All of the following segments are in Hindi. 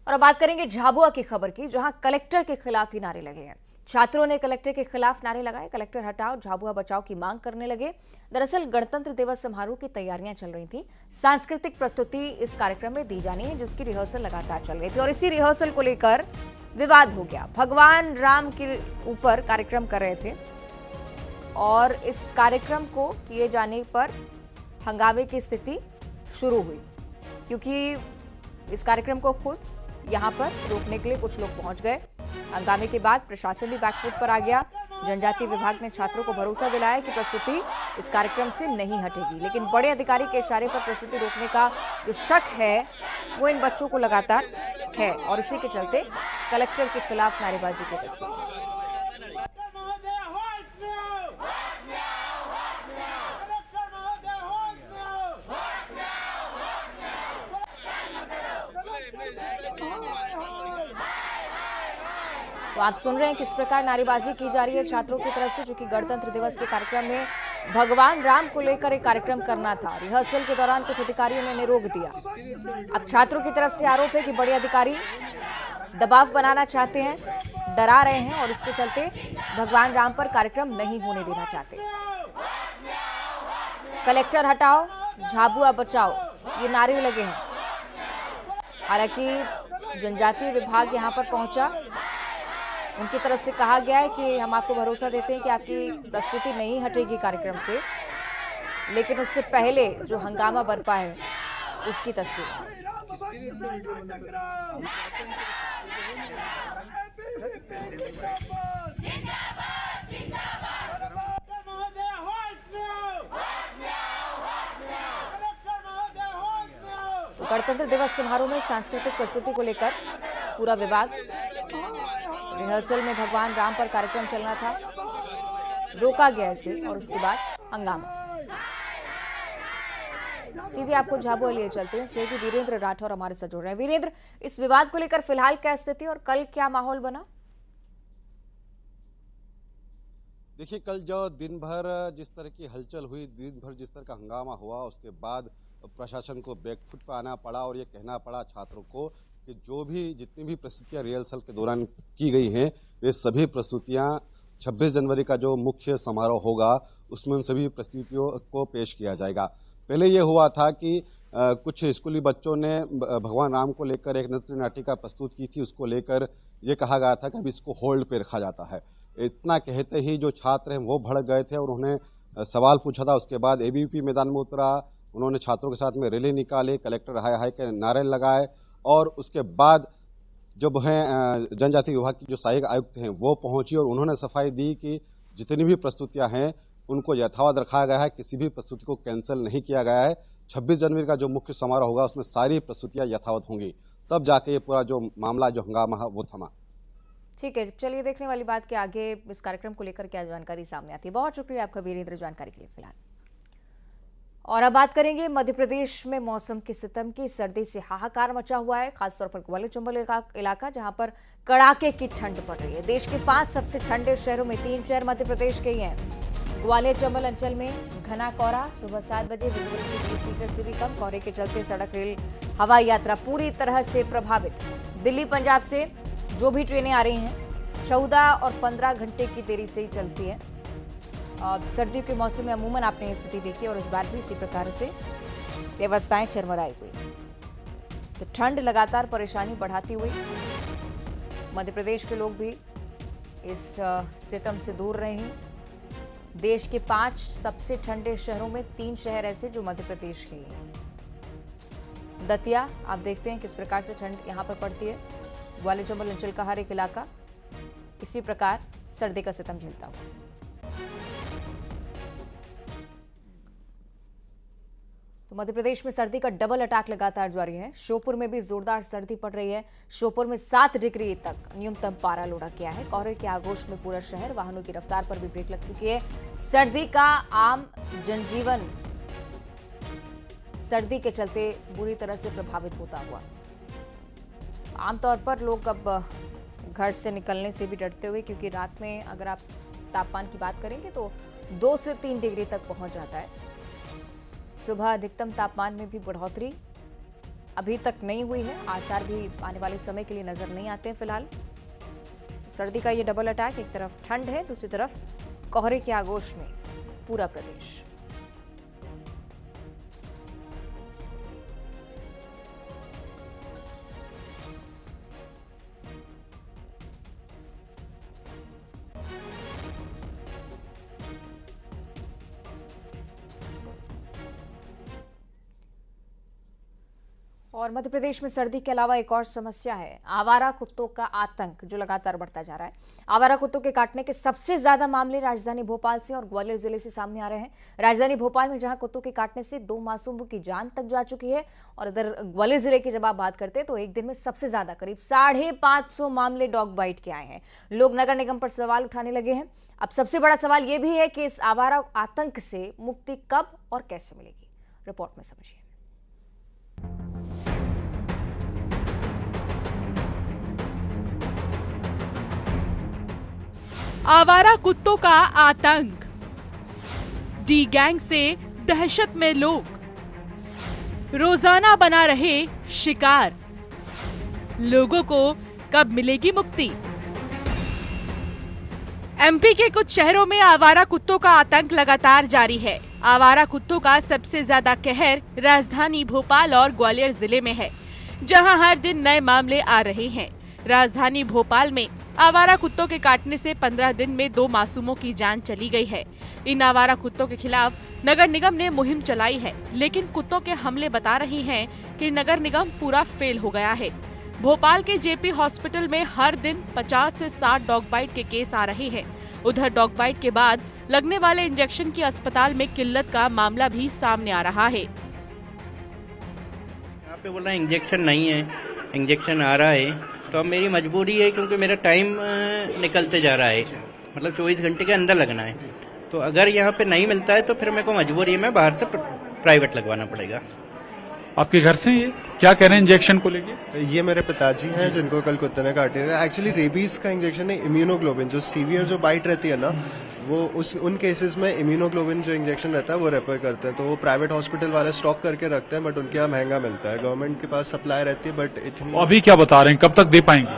और अब बात करेंगे झाबुआ की खबर की, जहां कलेक्टर के खिलाफ ही नारे लगे हैं। छात्रों ने कलेक्टर के खिलाफ नारे लगाए। कलेक्टर हटाओ, झाबुआ बचाओ की मांग करने लगे। दरअसल गणतंत्र दिवस समारोह की तैयारियां चल रही थी। सांस्कृतिक प्रस्तुति इस कार्यक्रम में दी जानी है, जिसकी रिहर्सल लगातार चल रही थी और इसी रिहर्सल को लेकर विवाद हो गया। भगवान राम के ऊपर कार्यक्रम कर रहे थे और इस कार्यक्रम को किए जाने पर हंगामे की स्थिति शुरू हुई, क्योंकि इस कार्यक्रम को खुद यहां पर रोकने के लिए कुछ लोग पहुंच गए। हंगामे के बाद प्रशासन भी बैकफुट पर आ गया। जनजातीय विभाग ने छात्रों को भरोसा दिलाया कि प्रस्तुति इस कार्यक्रम से नहीं हटेगी, लेकिन बड़े अधिकारी के इशारे पर प्रस्तुति रोकने का जो शक है वो इन बच्चों को लगातार है और इसी के चलते कलेक्टर के खिलाफ नारेबाजी की तस्वीर। तो आप सुन रहे हैं किस प्रकार नारेबाजी की जा रही है छात्रों की तरफ से, जो कि गणतंत्र दिवस के कार्यक्रम में भगवान राम को लेकर एक कार्यक्रम करना था। रिहर्सल के दौरान कुछ अधिकारियों ने इन्हें रोक दिया। अब छात्रों की तरफ से आरोप है कि बड़े अधिकारी दबाव बनाना चाहते हैं, डरा रहे हैं और इसके चलते भगवान राम पर कार्यक्रम नहीं होने देना चाहते। कलेक्टर हटाओ, झाबुआ बचाओ, ये नारे लगे हैं। हालांकि जनजातीय विभाग यहां पर पहुंचा, उनकी तरफ से कहा गया है कि हम आपको भरोसा देते हैं कि आपकी प्रस्तुति नहीं हटेगी कार्यक्रम से, लेकिन उससे पहले जो हंगामा बरपा है उसकी तस्वीर। तो गणतंत्र दिवस समारोह में सांस्कृतिक प्रस्तुति को लेकर पूरा विवाद। रिहर्सल में भगवान राम पर कार्यक्रम चलना था, रोका गया इसे और उसके बाद हंगामा। सीधे आपको झाबुआ लिए चलते हैं। सहयोगी वीरेंद्र राठौर हमारे साथ जुड़ रहे हैं। वीरेंद्र, इस विवाद को लेकर फिलहाल क्या स्थिति और कल क्या माहौल बना? देखिए, कल जो दिन भर जिस तरह की हलचल हुई, दिन भर जिस तरह का हंगामा हुआ, उसके बाद प्रशासन को बैकफुट पर आना पड़ा और ये कहना पड़ा छात्रों को कि जितनी भी प्रस्तुतियां रिहर्सल के दौरान की गई हैं, वे सभी प्रस्तुतियां 26 जनवरी का जो मुख्य समारोह होगा उसमें उन सभी प्रस्तुतियों को पेश किया जाएगा। पहले ये हुआ था कि कुछ स्कूली बच्चों ने भगवान राम को लेकर एक नृत्य नाटिका प्रस्तुत की थी। उसको लेकर ये कहा गया था कि अब इसको होल्ड पे रखा जाता है। इतना कहते ही जो छात्र हैं वो भड़क गए थे और उन्होंने सवाल पूछा था। उसके बाद एबीवीपी मैदान में उतरा, उन्होंने छात्रों के साथ में रैली निकाली, कलेक्टर हाय हाय के नारे लगाए और उसके बाद जब हैं जनजातीय विभाग की जो सहायक आयुक्त हैं वो पहुंची और उन्होंने सफाई दी कि जितनी भी प्रस्तुतियां हैं उनको यथावत रखा गया है, किसी भी प्रस्तुति को कैंसिल नहीं किया गया है। 26 जनवरी का जो मुख्य समारोह होगा उसमें सारी प्रस्तुतियां यथावत होंगी, तब जाके ये पूरा जो मामला जो हंगामा है वो थमा। ठीक है, चलिए देखने वाली बात के आगे इस कार्यक्रम को लेकर क्या जानकारी सामने आती है। बहुत शुक्रिया आपका वीरेंद्र जानकारी के लिए। फिलहाल और अब बात करेंगे मध्य प्रदेश में मौसम के सितम की। सर्दी से हाहाकार मचा हुआ है, खासतौर पर ग्वालियर चंबल इलाका, जहां पर कड़ाके की ठंड पड़ रही है। देश के 5 सबसे ठंडे शहरों में 3 शहर मध्य प्रदेश के ही हैं। ग्वालियर चंबल अंचल में घना कोहरा, सुबह 7 बजे विजिबिलिटी 20 मीटर से भी कम। कोहरे के चलते सड़क, रेल, हवाई यात्रा पूरी तरह से प्रभावित। दिल्ली पंजाब से जो भी ट्रेनें आ रही हैं 14 और 15 घंटे की देरी से ही चलती है। सर्दियों के मौसम में अमूमन आपने स्थिति देखी और इस बार भी इसी प्रकार से व्यवस्थाएं चरमराई हुई। तो ठंड लगातार परेशानी बढ़ाती हुई मध्य प्रदेश के लोग भी इस सितम से दूर रहे हैं। देश के 5 सबसे ठंडे शहरों में 3 शहर ऐसे जो मध्य प्रदेश के हैं। दतिया, आप देखते हैं किस प्रकार से ठंड यहां पर पड़ती है। ग्वालियर चंबल अंचल का हर एक इलाका इसी प्रकार सर्दी का सितम झेलता हुआ। तो मध्य प्रदेश में सर्दी का डबल अटैक लगातार जारी है। श्योपुर में भी जोरदार सर्दी पड़ रही है। श्योपुर में 7 डिग्री तक न्यूनतम पारा लुढ़क गया है। कोहरे के आगोश में पूरा शहर, वाहनों की रफ्तार पर भी ब्रेक लग चुकी है। सर्दी का आम जनजीवन सर्दी के चलते बुरी तरह से प्रभावित होता हुआ। आमतौर पर लोग अब घर से निकलने से भी डरते हुए, क्योंकि रात में अगर आप तापमान की बात करेंगे तो 2 से 3 डिग्री तक पहुंच जाता है। सुबह अधिकतम तापमान में भी बढ़ोतरी अभी तक नहीं हुई है, आसार भी आने वाले समय के लिए नजर नहीं आते हैं फिलहाल। सर्दी का ये डबल अटैक, एक तरफ ठंड है, दूसरी तरफ कोहरे के आगोश में पूरा प्रदेश। और मध्य प्रदेश में सर्दी के अलावा एक और समस्या है, आवारा कुत्तों का आतंक जो लगातार बढ़ता जा रहा है। आवारा कुत्तों के काटने के सबसे ज्यादा मामले राजधानी भोपाल से और ग्वालियर जिले से सामने आ रहे हैं। राजधानी भोपाल में जहां कुत्तों के काटने से 2 मासूमों की जान तक जा चुकी है, और इधर ग्वालियर जिले की जब आप बात करते हैं तो एक दिन में सबसे ज्यादा करीब 550 मामले डॉग बाइट के आए हैं। लोग नगर निगम पर सवाल उठाने लगे हैं। अब सबसे बड़ा सवाल यह भी है कि इस आवारा आतंक से मुक्ति कब और कैसे मिलेगी, रिपोर्ट में समझिए। आवारा कुत्तों का आतंक, डी गैंग से दहशत में लोग, रोजाना बना रहे शिकार, लोगों को कब मिलेगी मुक्ति? एमपी के कुछ शहरों में आवारा कुत्तों का आतंक लगातार जारी है। आवारा कुत्तों का सबसे ज्यादा कहर राजधानी भोपाल और ग्वालियर जिले में है, जहां हर दिन नए मामले आ रहे हैं। राजधानी भोपाल में आवारा कुत्तों के काटने से 15 दिन में 2 मासूमों की जान चली गई है। इन आवारा कुत्तों के खिलाफ नगर निगम ने मुहिम चलाई है, लेकिन कुत्तों के हमले बता रही हैं कि नगर निगम पूरा फेल हो गया है। भोपाल के जेपी हॉस्पिटल में हर दिन 50 से 60 डॉग बाइट के केस आ रहे हैं। उधर डॉग बाइट के बाद लगने वाले इंजेक्शन की अस्पताल में किल्लत का मामला भी सामने आ रहा है। यहाँ पे बोल रहा है इंजेक्शन नहीं है, इंजेक्शन आ रहा है, तो अब मेरी मजबूरी है क्योंकि मेरा टाइम निकलते जा रहा है, मतलब 24 घंटे के अंदर लगना है। तो अगर यहाँ पे नहीं मिलता है तो फिर मेरे को मजबूरी है, मैं बाहर से प्राइवेट लगवाना पड़ेगा। आपके घर से ये क्या कह रहे हैं इंजेक्शन को लेके? ये मेरे पिताजी हैं जिनको कल कुत्ते ने काटे थे। एक्चुअली रेबीज का इंजेक्शन है, इम्यूनोग्लोबिन, जो सीवियर जो बाइट रहती है ना, वो उन केसेस में इम्यूनोग्लोबिन जो इंजेक्शन रहता है वो रेफर करते हैं। तो वो प्राइवेट हॉस्पिटल वाले स्टॉक करके रखते हैं, बट उनके यहाँ महंगा मिलता है। गवर्नमेंट के पास सप्लाई रहती है, बट इतनी अभी क्या बता रहे हैं, कब तक दे पाएंगे?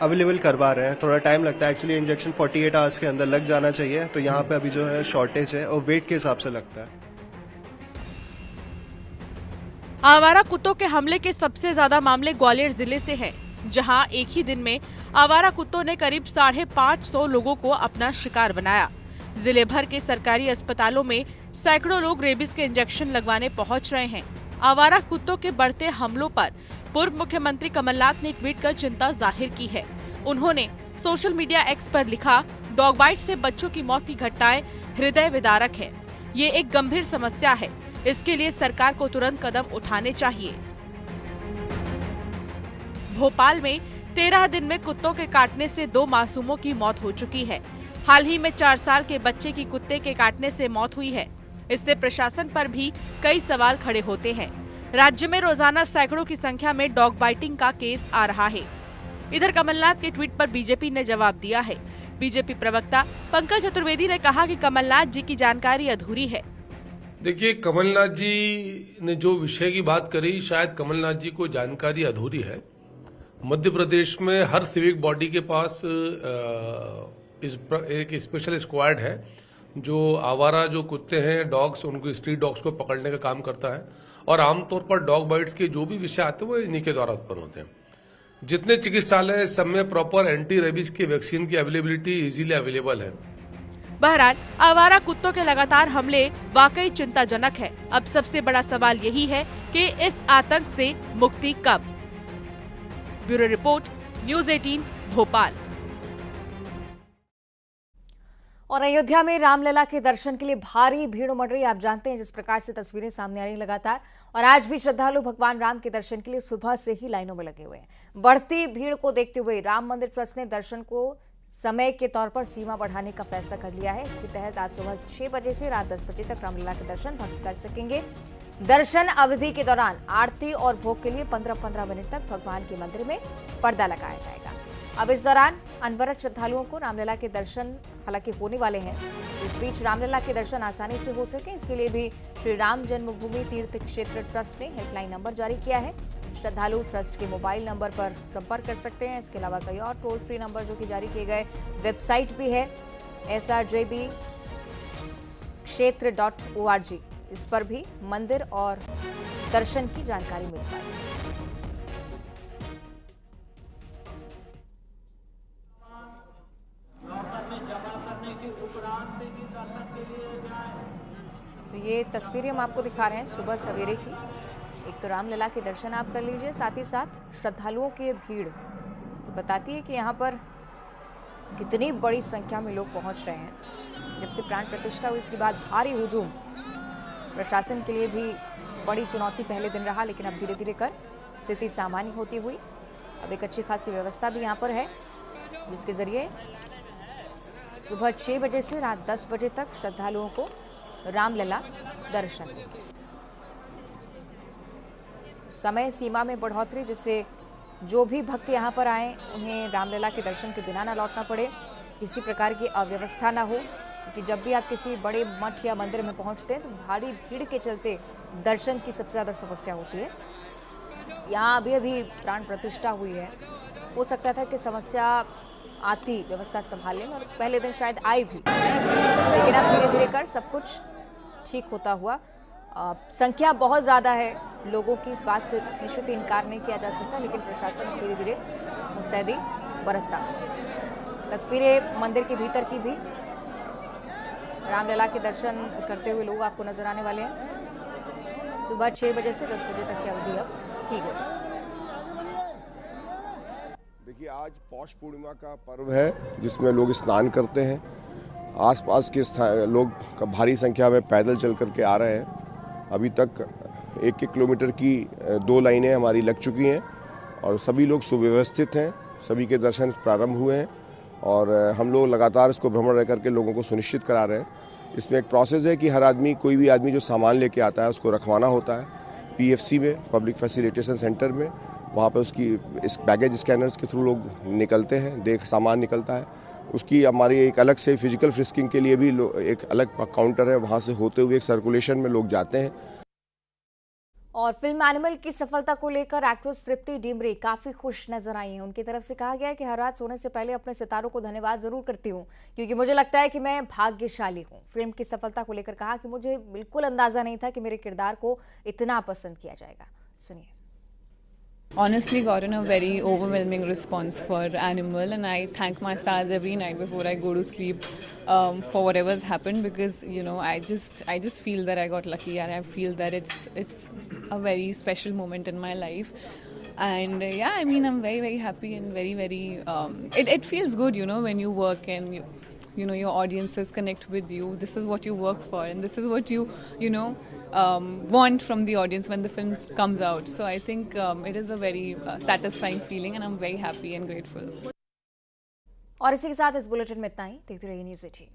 अवेलेबल करवा रहे हैं, थोड़ा टाइम लगता है। एक्चुअली इंजेक्शन 48 आवर्स के अंदर लग जाना चाहिए, तो यहाँ पे अभी जो है शॉर्टेज है और वेट के हिसाब से लगता है। आवारा कुत्तों के हमले के सबसे ज्यादा मामले ग्वालियर जिले से हैं, जहां एक ही दिन में आवारा कुत्तों ने करीब 550 लोगों को अपना शिकार बनाया। जिले भर के सरकारी अस्पतालों में सैकड़ों लोग रेबीज के इंजेक्शन लगवाने पहुंच रहे हैं। आवारा कुत्तों के बढ़ते हमलों पर पूर्व मुख्यमंत्री कमलनाथ ने ट्वीट कर चिंता जाहिर की है। उन्होंने सोशल मीडिया एक्स पर लिखा, डॉग बाइट से बच्चों की मौत की घटनाएं हृदय विदारक है। ये एक गंभीर समस्या है, इसके लिए सरकार को तुरंत कदम उठाने चाहिए। भोपाल में 13 दिन में कुत्तों के काटने से 2 मासूमों की मौत हो चुकी है। हाल ही में 4 साल के बच्चे की कुत्ते के काटने से मौत हुई है। इससे प्रशासन पर भी कई सवाल खड़े होते हैं। राज्य में रोजाना सैकड़ों की संख्या में डॉग बाइटिंग का केस आ रहा है। इधर कमलनाथ के ट्वीट पर बीजेपी ने जवाब दिया है। बीजेपी प्रवक्ता पंकज चतुर्वेदी ने कहा कि कमलनाथ जी की जानकारी अधूरी है। देखिए, कमलनाथ जी ने जो विषय की बात करी, शायद कमलनाथ जी को जानकारी अधूरी है। मध्य प्रदेश में हर सिविक बॉडी के पास एक स्पेशल स्क्वाड है जो आवारा जो कुत्ते हैं, डॉग्स, उनको स्ट्रीट डॉग्स को पकड़ने का काम करता है। और आमतौर पर डॉग बाइट्स के जो भी विषय आते हैं वो इन्हीं के द्वारा उत्पन्न होते हैं। जितने चिकित्सालय हैं सब में प्रॉपर एंटी रेबीज की वैक्सीन की अवेलेबिलिटी इजीली अवेलेबल है। बहरहाल आवारा कुत्तों के लगातार हमले वाकई चिंताजनक है। अब सबसे बड़ा सवाल यही है कि इस आतंक से मुक्ति कब? Bureau report, news 18 Bhopal. और अयोध्या में रामलला के दर्शन के लिए भारी भीड़ उमड़ रही है। आप जानते हैं जिस प्रकार से तस्वीरें सामने आ रही हैं लगातार, और आज भी श्रद्धालु भगवान राम के दर्शन के लिए सुबह से ही लाइनों में लगे हुए हैं। बढ़ती भीड़ को देखते हुए राम मंदिर ट्रस्ट ने दर्शन को समय के तौर पर सीमा बढ़ाने का फैसला कर लिया है। इसके तहत आज सुबह 6 बजे से रात 10 बजे तक रामलला के दर्शन भक्त कर सकेंगे। दर्शन अवधि के दौरान आरती और भोग के लिए 15-15 मिनट तक भगवान के मंदिर में पर्दा लगाया जाएगा। अब इस दौरान अनवरत श्रद्धालुओं को रामलला के दर्शन हालांकि होने वाले हैं। इस बीच रामलला के दर्शन आसानी से हो सके इसके लिए भी श्री राम जन्मभूमि तीर्थ क्षेत्र ट्रस्ट ने हेल्पलाइन नंबर जारी किया है। श्रद्धालु ट्रस्ट के मोबाइल नंबर पर संपर्क कर सकते हैं। इसके अलावा कई और टोल फ्री नंबर जो कि जारी किए गए, वेबसाइट भी है SRJB क्षेत्र.org, इस पर भी मंदिर और दर्शन की जानकारी मिल पाएगी। तो ये तस्वीरें हम आपको दिखा रहे हैं सुबह सवेरे की। एक तो रामलला के दर्शन आप कर लीजिए, साथ ही साथ श्रद्धालुओं की भीड़ जो बताती है कि यहाँ पर कितनी बड़ी संख्या में लोग पहुँच रहे हैं। जब से प्राण प्रतिष्ठा हुई इसके बाद भारी हुजूम, प्रशासन के लिए भी बड़ी चुनौती पहले दिन रहा, लेकिन अब धीरे धीरे कर स्थिति सामान्य होती हुई अब एक अच्छी खासी व्यवस्था भी यहाँ पर है, जिसके जरिए सुबह 6 बजे से रात 10 बजे तक श्रद्धालुओं को रामलला दर्शन देंगे। समय सीमा में बढ़ोतरी, जिससे जो भी भक्त यहाँ पर आए उन्हें रामलला के दर्शन के बिना ना लौटना पड़े, किसी प्रकार की अव्यवस्था ना हो, क्योंकि जब भी आप किसी बड़े मठ या मंदिर में पहुँचते हैं तो भारी भीड़ के चलते दर्शन की सबसे ज़्यादा समस्या होती है। यहाँ अभी प्राण प्रतिष्ठा हुई है, हो सकता था कि समस्या आती व्यवस्था संभालने में और पहले दिन शायद आई भी, लेकिन अब धीरे धीरे कर सब कुछ ठीक होता हुआ। संख्या बहुत ज़्यादा है लोगों की, इस बात से निश्चित इनकार नहीं किया जा सकता, लेकिन प्रशासन धीरे धीरे मुस्तैदी बरतता। तस्वीरें मंदिर के भीतर की भी, रामलला के दर्शन करते हुए लोग आपको नजर आने वाले हैं। सुबह 6 बजे से 10 बजे तक की अवधि अब की गई। देखिए, आज पौष पूर्णिमा का पर्व है जिसमें लोग स्नान करते हैं। आसपास के लोग भारी संख्या में पैदल चल करके आ रहे हैं। अभी तक 1 किलोमीटर की 2 लाइनें हमारी लग चुकी हैं और सभी लोग सुव्यवस्थित हैं। सभी के दर्शन प्रारंभ हुए हैं और हम लोग लगातार इसको भ्रमण रह करके लोगों को सुनिश्चित करा रहे हैं। इसमें एक प्रोसेस है कि हर आदमी, कोई भी आदमी जो सामान लेके आता है उसको रखवाना होता है PFC में, पब्लिक फैसिलिटेशन सेंटर में। वहाँ पे उसकी इस बैगेज स्कैनर्स के थ्रू लोग निकलते हैं, सामान निकलता है। उसकी हमारी एक अलग से फिजिकल फ्रिस्किंग के लिए भी एक अलग काउंटर है, वहाँ से होते हुए एक सर्कुलेशन में लोग जाते हैं। और फिल्म एनिमल की सफलता को लेकर एक्ट्रेस तृप्ति डिमरी काफी खुश नजर आई हैं। उनकी तरफ से कहा गया है कि हर रात सोने से पहले अपने सितारों को धन्यवाद जरूर करती हूं, क्योंकि मुझे लगता है कि मैं भाग्यशाली हूं। फिल्म की सफलता को लेकर कहा कि मुझे बिल्कुल अंदाजा नहीं था कि मेरे किरदार को इतना पसंद किया जाएगा। सुनिए। Honestly gotten a very overwhelming response for Animal, and I thank my stars every night before I go to sleep for whatever's happened, because I just feel that I got lucky, and I feel that it's a very special moment in my life. And yeah, I mean, I'm very, very happy and very, very it feels good, when you work and your audiences connect with you. This is what you work for, and this is what you want from the audience when the film comes out. So I think it is a very satisfying feeling, and I'm very happy and grateful. और इसी के साथ इस बुलेटिन में इतना ही। देखते रहिए न्यूज़ 18।